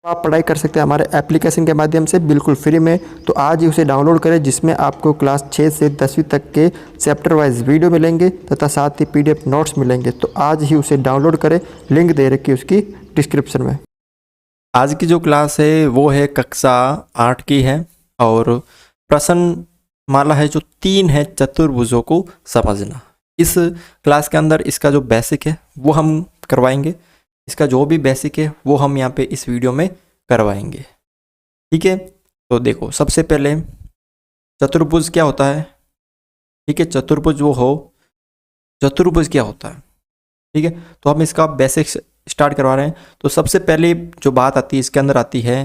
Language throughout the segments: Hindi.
आप पढ़ाई कर सकते हैं हमारे एप्लीकेशन के माध्यम से बिल्कुल फ्री में। तो आज ही उसे डाउनलोड करें, जिसमें आपको क्लास 6 से 10वीं तक के चैप्टर वाइज वीडियो मिलेंगे तथा साथ ही पीडीएफ नोट्स मिलेंगे। तो आज ही उसे डाउनलोड करें, लिंक दे रखी है उसकी डिस्क्रिप्शन में। आज की जो क्लास है वो है कक्षा 8 की है और प्रश्न माला है जो 3 है, चतुर्भुजों को समझना। इस क्लास के अंदर इसका जो बेसिक है वो हम करवाएंगे। इसका जो भी बेसिक है वो हम यहाँ पे इस वीडियो में करवाएंगे। ठीक है, तो देखो सबसे पहले चतुर्भुज क्या होता है। ठीक है, चतुर्भुज वो हो, चतुर्भुज क्या होता है। ठीक है, तो हम इसका बेसिक स्टार्ट करवा रहे हैं। तो सबसे पहले जो बात आती है इसके अंदर आती है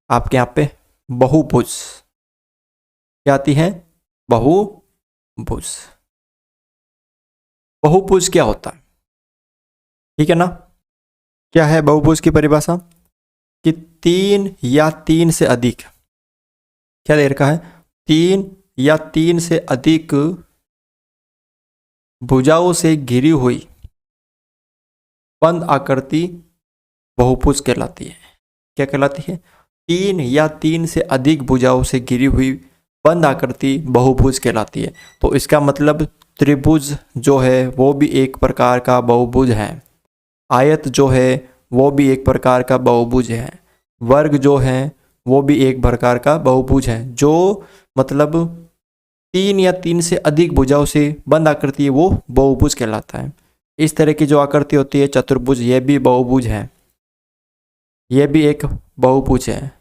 आपके यहाँ पे बहुभुज। क्या आती है? बहुभुज। बहुभुज क्या होता है? ठीक है ना। क्या है बहुभुज की परिभाषा? कि 3 या 3 से अधिक, क्या दे रखा है, 3 या 3 से अधिक भुजाओं से घिरी हुई बंद आकृति बहुभुज कहलाती है। क्या कहलाती है? 3 या 3 से अधिक भुजाओं से घिरी हुई बंद आकृति बहुभुज कहलाती है। तो इसका मतलब त्रिभुज जो है वो भी एक प्रकार का बहुभुज है, आयत जो है वो भी एक प्रकार का बहुभुज है, वर्ग जो है वो भी एक प्रकार का बहुभुज है। जो मतलब 3 या 3 से अधिक भुजाओं से बंद आकृति है वो बहुभुज कहलाता है। इस तरह की जो आकृति होती है चतुर्भुज, ये भी बहुभुज है, ये भी एक बहुभुज है,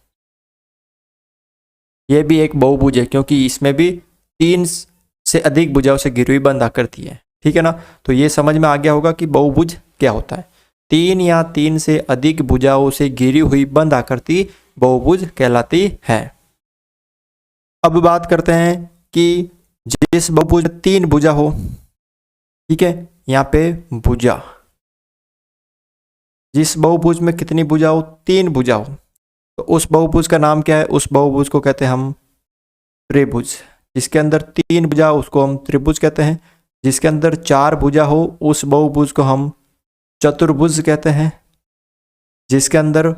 ये भी एक बहुभुज है, क्योंकि इसमें भी 3 से अधिक भुजाओं से घिरी हुई बंद आकृति है। ठीक है ना। तो ये समझ में आ गया होगा कि बहुभुज क्या होता है। 3 या 3 से अधिक भुजाओं से घिरी हुई बंद आकृति बहुभुज कहलाती है। अब बात करते हैं कि जिस बहुभुज में 3 भुजा हो, ठीक है, यहाँ पे भुजा, जिस बहुभुज में कितनी भुजा हो? 3 भुजा हो, तो उस बहुभुज का नाम क्या है? उस बहुभुज को कहते हैं हम त्रिभुज। जिसके अंदर 3 भुजा हो उसको हम त्रिभुज कहते हैं। जिसके अंदर 4 भुजा हो उस बहुभुज को हम चतुर्भुज कहते हैं। जिसके अंदर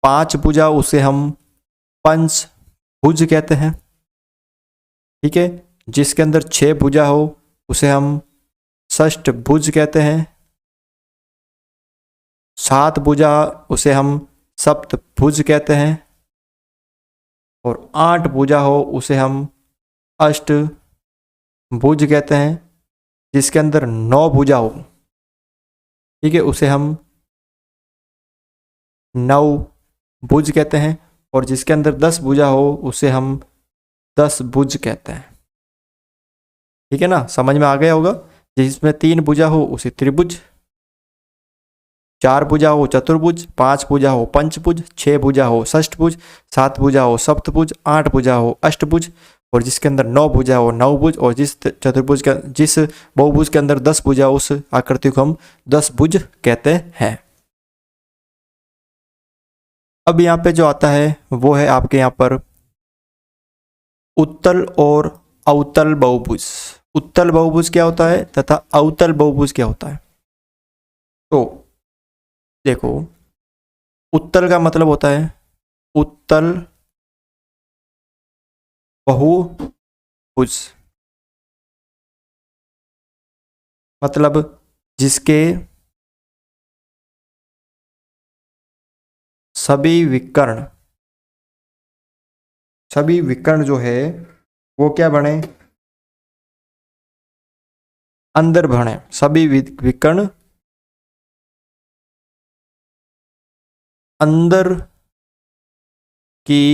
5 भुजा उसे हम पंचभुज कहते हैं। ठीक है, जिसके अंदर 6 भुजा हो उसे हम षष्ठभुज कहते हैं। 7 भुजा उसे हम सप्तभुज कहते हैं और 8 भुजा हो उसे हम अष्टभुज कहते हैं। जिसके अंदर 9 भुजा हो, ठीक है, उसे हम नवभुज कहते हैं और जिसके अंदर 10 भुजा हो उसे हम 10 भुज कहते हैं। ठीक है ना, समझ में आ गया होगा। जिसमें 3 भुजा हो उसे त्रिभुज, 4 भुजा हो चतुर्भुज, 5 भुजा हो पंचभुज, 6 भुजा हो षष्ठभुज, 7 भुजा हो सप्तभुज, 8 भुजा हो अष्टभुज और जिसके अंदर 9 भुजा हो नवभुज और जिस बहुभुज के अंदर 10 भुजा हो उस आकृति को हम 10 भुज कहते हैं। अब यहाँ पे जो आता है वो है आपके यहाँ पर उत्तल और अवतल बहुभुज। उत्तल बहुभुज क्या होता है तथा अवतल बहुभुज क्या होता है? तो देखो, उत्तल का मतलब होता है उत्तल बहुभुज, मतलब जिसके सभी विकर्ण जो है वो क्या बने? अंदर बने। सभी विकर्ण अंदर की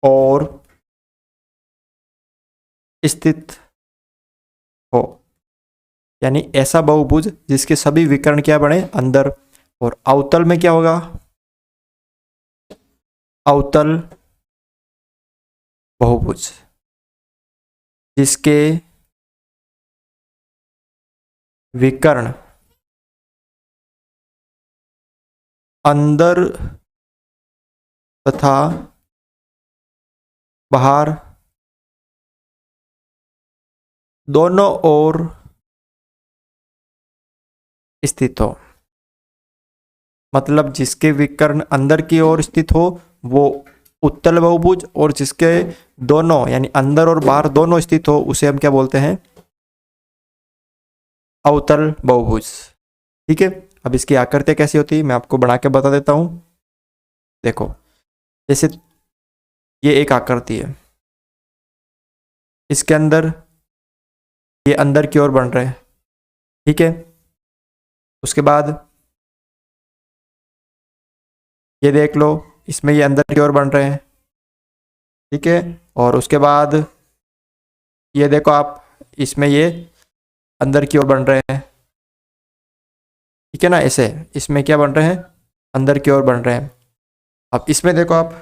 ओर स्थित हो, यानी ऐसा बहुभुज जिसके सभी विकर्ण क्या बने? अंदर। और अवतल में क्या होगा? अवतल बहुभुज जिसके विकर्ण अंदर तथा बाहर दोनों ओर स्थित हो। मतलब जिसके विकर्ण अंदर की ओर स्थित हो वो उत्तल बहुभुज, और जिसके दोनों यानी अंदर और बाहर दोनों स्थित हो उसे हम क्या बोलते हैं, अवतल बहुभुज। ठीक है, अब इसकी आकृति कैसी होती है मैं आपको बना के बता देता हूं। देखो, जैसे ये एक आकृति है, इसके अंदर ये अंदर की ओर बन रहे हैं। ठीक है, उसके बाद ये देख लो, इसमें ये अंदर की ओर बन रहे हैं। ठीक है, और उसके बाद ये देखो आप, इसमें ये अंदर की ओर बन रहे हैं। ठीक है ना, ऐसे इसमें क्या बन रहे हैं, अंदर की ओर बन रहे हैं। अब इसमें देखो आप,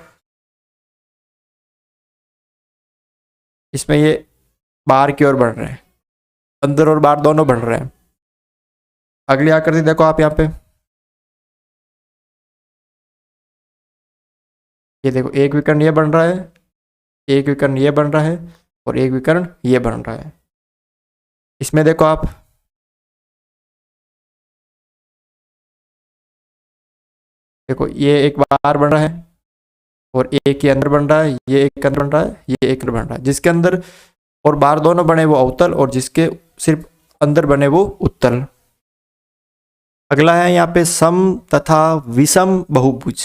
इसमें ये बाहर की ओर बन रहे हैं, अंदर और बाहर दोनों बन रहे हैं। अगली आकृति देखो आप यहाँ पे, ये देखो एक विकर्ण ये बन रहा है, एक विकर्ण ये बन रहा है, और एक विकर्ण ये बन रहा है। इसमें देखो आप, देखो ये एक बाहर बन रहा है और एक ही अंदर बन रहा है, ये एक अंदर बन रहा है, ये एक अंदर बन रहा है। जिसके अंदर और बाहर दोनों बने वो अवतल, और जिसके सिर्फ अंदर बने वो उत्तल। अगला है यहाँ पे सम तथा विषम बहुभुज।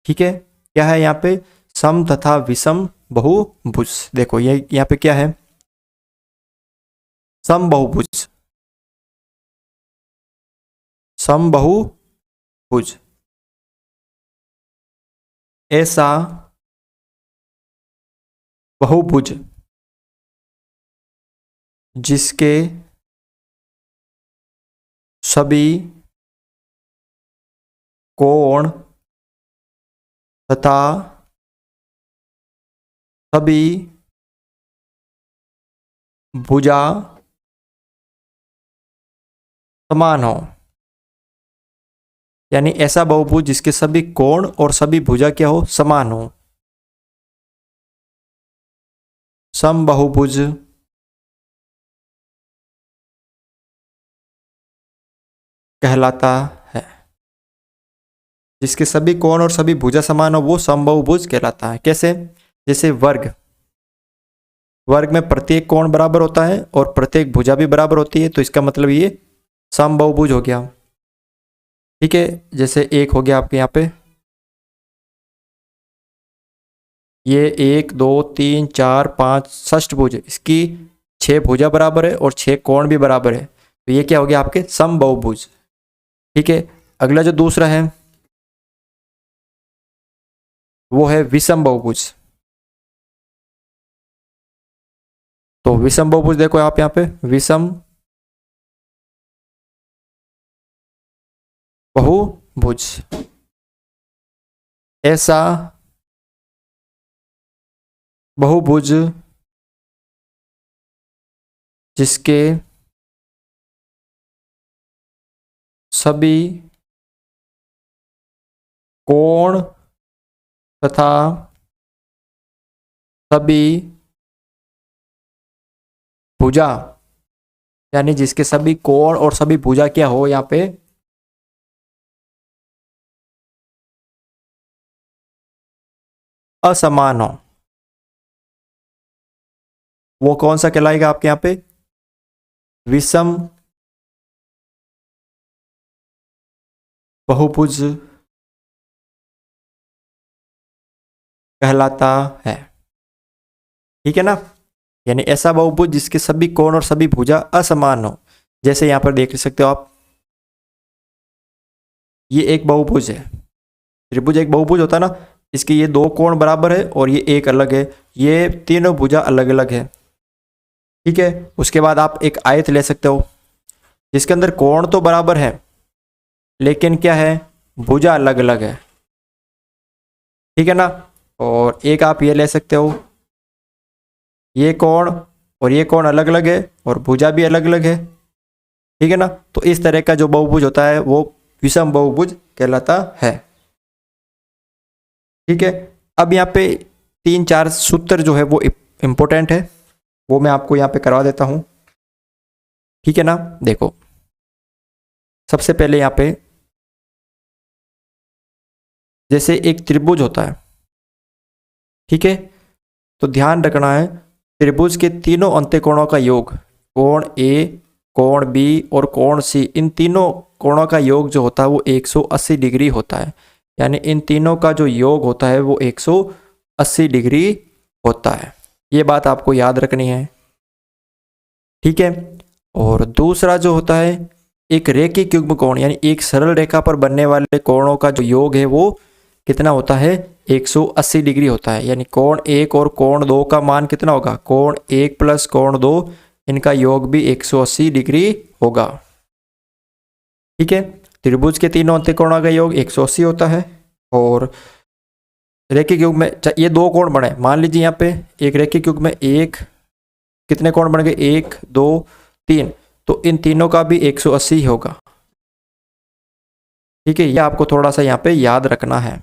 ठीक है, क्या है यहाँ पे, सम तथा विषम बहुभुज। देखो ये यहाँ पे क्या है, सम बहुभुज, सम बहुभुज ऐसा बहुभुज जिसके सभी कोण तथा सभी भुजा समान हो। यानी ऐसा बहुभुज जिसके सभी कोण और सभी भुजा क्या हो, समान हो, सम बहुभुज कहलाता है। जिसके सभी कोण और सभी भुजा समान हो वो समबाहुभुज कहलाता है। कैसे, जैसे वर्ग, वर्ग में प्रत्येक कोण बराबर होता है और प्रत्येक भुजा भी बराबर होती है, तो इसका मतलब ये समबाहुभुज हो गया। ठीक है, जैसे एक हो गया आपके यहाँ पे, ये 1 2 3 4 5 षष्ठभुज, इसकी 6 भुजा बराबर है और 6 कोण भी बराबर है, तो ये क्या हो गया आपके समबाहुभुज। ठीक है, अगला जो दूसरा है वो है विषम बहुभुज। तो विषम बहुभुज देखो आप यहाँ पे, विषम बहुभुज ऐसा बहुभुज जिसके सभी कोण तथा सभी भुजा, यानी जिसके सभी कोण और सभी भुजा क्या हो यहाँ पे असमान हो, वो कौन सा कहलाएगा आपके यहाँ पे, विषम बहुभुज कहलाता है। ठीक है ना, यानी ऐसा बहुभुज जिसके सभी कोण और सभी भुजा असमान हो। जैसे यहां पर देख सकते हो आप, ये एक बहुभुज है, त्रिभुज एक बहुभुज होता है ना, इसके ये 2 कोण बराबर है और ये एक अलग है, ये तीनों भुजा अलग अलग है। ठीक है, उसके बाद आप एक आयत ले सकते हो जिसके अंदर कोण तो बराबर है लेकिन क्या है, भुजा अलग अलग है। ठीक है ना, और एक आप ये ले सकते हो, ये कोण और ये कोण अलग अलग है और भुजा भी अलग अलग है। ठीक है ना, तो इस तरह का जो बहुभुज होता है वो विषम बहुभुज कहलाता है। ठीक है, अब यहाँ पे 3-4 सूत्र जो है वो इंपॉर्टेंट है, वो मैं आपको यहाँ पे करवा देता हूँ। ठीक है ना, देखो सबसे पहले यहाँ पे जैसे एक त्रिभुज होता है, ठीक है, तो ध्यान रखना है त्रिभुज के तीनों अंत्यकोणों का योग, कोण ए, कोण बी और कोण सी, इन तीनों कोणों का योग जो होता है वो 180 डिग्री होता है। यानी इन तीनों का जो योग होता है वो 180 डिग्री होता है। ये बात आपको याद रखनी है, ठीक है। और दूसरा जो होता है एक रेखिक युग्म कोण, यानी एक सरल रेखा पर बनने वाले कोणों का जो योग है वो कितना होता है, 180 डिग्री होता है। यानी कोण 1 और कोण 2 का मान कितना होगा, कोण 1 प्लस कोण 2, इनका योग भी 180 डिग्री होगा, ठीक है। त्रिभुज के तीनों अंत्यकोणों का योग 180 होता है। और रेखिक युग्म में ये दो कोण बने, मान लीजिए यहाँ पे एक रेखिक युग्म में एक, कितने कोण बन गए, 1 2 3, तो इन तीनों का भी 180 होगा, ठीक है। ये आपको थोड़ा सा यहाँ पे याद रखना है,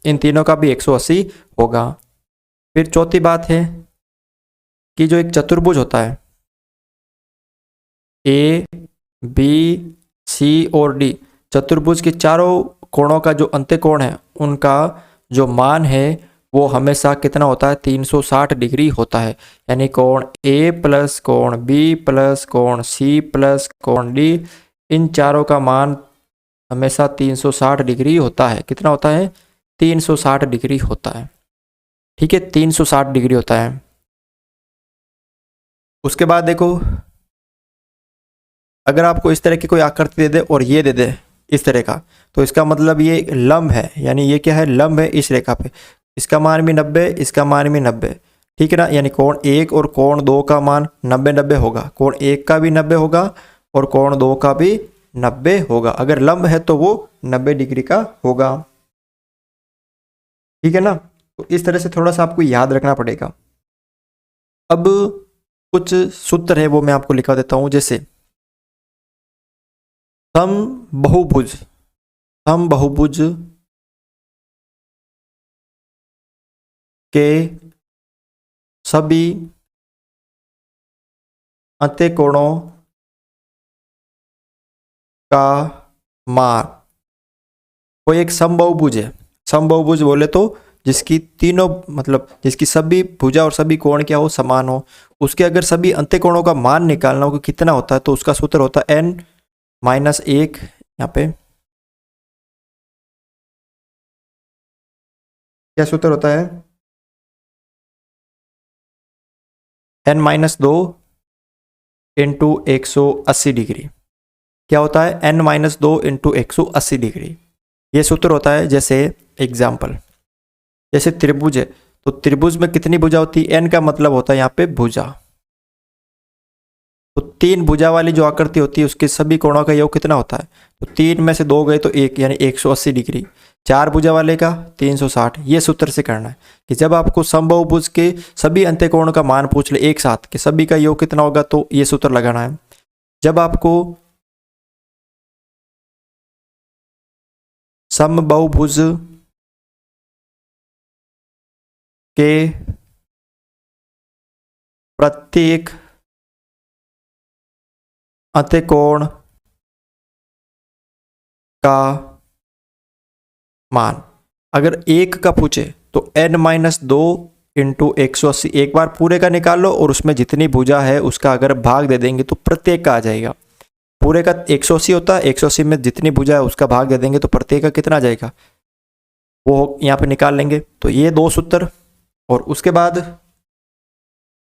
इन तीनों का भी 180 होगा। फिर चौथी बात है कि जो एक चतुर्भुज होता है ए बी सी और डी, चतुर्भुज के चारों कोणों का जो अंत्यकोण है उनका जो मान है वो हमेशा कितना होता है, 360 डिग्री होता है। यानी कोण ए प्लस कोण बी प्लस कोण सी प्लस कोण डी, इन चारों का मान हमेशा 360 डिग्री होता है। कितना होता है, 360 डिग्री होता है, ठीक है, 360 डिग्री होता है। उसके बाद देखो, अगर आपको इस तरह की कोई आकृति दे दे और ये दे दे इस तरह का, तो इसका मतलब ये लंब है, यानी ये क्या है, लंब है इस रेखा पे, इसका मान भी 90, इसका मान भी 90, ठीक है ना। यानी कोण 1 और कोण 2 का मान 90 90 होगा, कोण 1 का भी 90 होगा और कोण 2 का भी 90 होगा। अगर लंब है तो वो 90 डिग्री का होगा, ठीक है ना। तो इस तरह से थोड़ा सा आपको याद रखना पड़ेगा। अब कुछ सूत्र है वो मैं आपको लिखा देता हूं, जैसे समबाहुभुज, समबाहुभुज के सभी अंत्यकोणों का मान, कोई एक समबाहुभुज है, समबाहुभुज बोले तो जिसकी तीनों मतलब जिसकी सभी भुजा और सभी कोण क्या हो, समान हो, उसके अगर सभी अंत्यकोणों का मान निकालना हो कि कितना होता है, तो उसका सूत्र होता है n-1। यहाँ पे क्या सूत्र होता है, n-2 इंटू 180 डिग्री। क्या होता है, n-2 इंटू 180 डिग्री, ये सूत्र होता है। जैसे एग्जाम्पल, जैसे त्रिभुज है, तो त्रिभुज में कितनी भुजा होती है, n का मतलब होता है यहाँ पे भुजा, तो 3 भुजा वाली जो आकृति होती है उसके सभी कोणों का योग कितना होता है, तो 3 में से 2 गए तो 1, यानी 180 डिग्री। 4 भुजा वाले का 360। ये सूत्र से करना है कि जब आपको समबाहुभुज के सभी अंत्यकोण का मान पूछ ले एक साथ कि सभी का योग कितना होगा, तो ये सूत्र लगाना है। जब आपको समबाहुभुज के प्रत्येक अंत्यकोण का मान अगर 1 का पूछे तो n-2 इंटू 180, एक बार पूरे का निकाल लो और उसमें जितनी भुजा है उसका अगर भाग दे देंगे तो प्रत्येक का आ जाएगा। पूरे का 180 होता है, 180 में जितनी भुजा है उसका भाग दे देंगे तो प्रत्येक का कितना आ जाएगा, वो यहाँ पे निकाल लेंगे। तो ये 2 सूत्र। और उसके बाद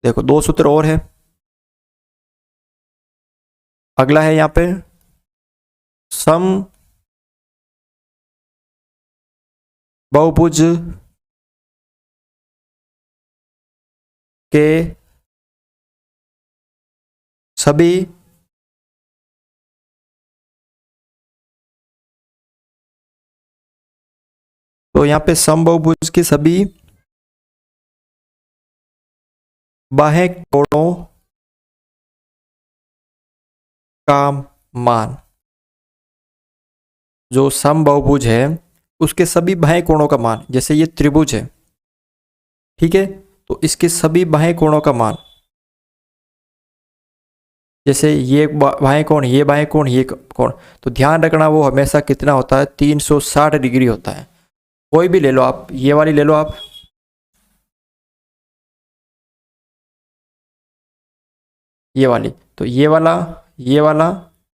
देखो 2 सूत्र और है, अगला है यहाँ पे समबाहुभुज के सभी तो यहाँ पे समबाहुभुज के सभी बाह्य कोणों का मान, जो समबाहुभुज है उसके सभी बाह्य कोणों का मान, जैसे ये त्रिभुज है, ठीक है, तो इसके सभी बाह्य कोणों का मान, जैसे ये बाह्य कोण, ये बाह्य कोण, ये कोण, तो ध्यान रखना वो हमेशा कितना होता है, 360 डिग्री होता है। कोई भी ले लो आप, ये वाली ले लो आप, ये वाली, तो ये वाला, ये वाला,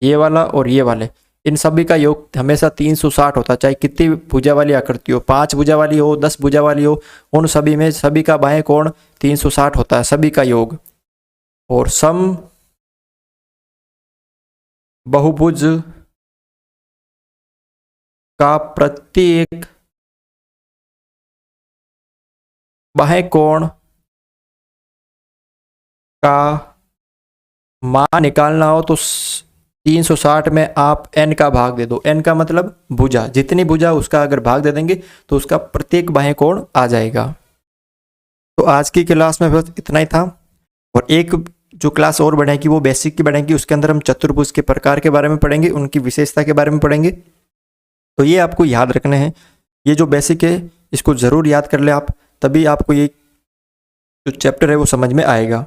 ये वाला और ये वाले, इन सभी का योग हमेशा 360 होता है, चाहे कितनी भुजा वाली आकृति हो, 5 भुजा वाली हो, 10 भुजा वाली हो, उन सभी में सभी का बाएं कोण 360 होता है, सभी का योग। और सम बहुभुज का प्रत्येक बाएं कोण का मान निकालना हो तो 360 में आप n का भाग दे दो। n का मतलब भुजा, जितनी भुजा उसका अगर भाग दे देंगे तो उसका प्रत्येक बाएं कोण आ जाएगा। तो आज की क्लास में बस इतना ही था, और एक जो क्लास और बढ़ेगी वो बेसिक की बढ़ेगी, उसके अंदर हम चतुर्भुज के प्रकार के बारे में पढ़ेंगे, उनकी विशेषता के बारे में पढ़ेंगे। तो ये आपको याद रखने हैं, ये जो बेसिक है इसको ज़रूर याद कर ले आप, तभी आपको ये जो चैप्टर है वो समझ में आएगा।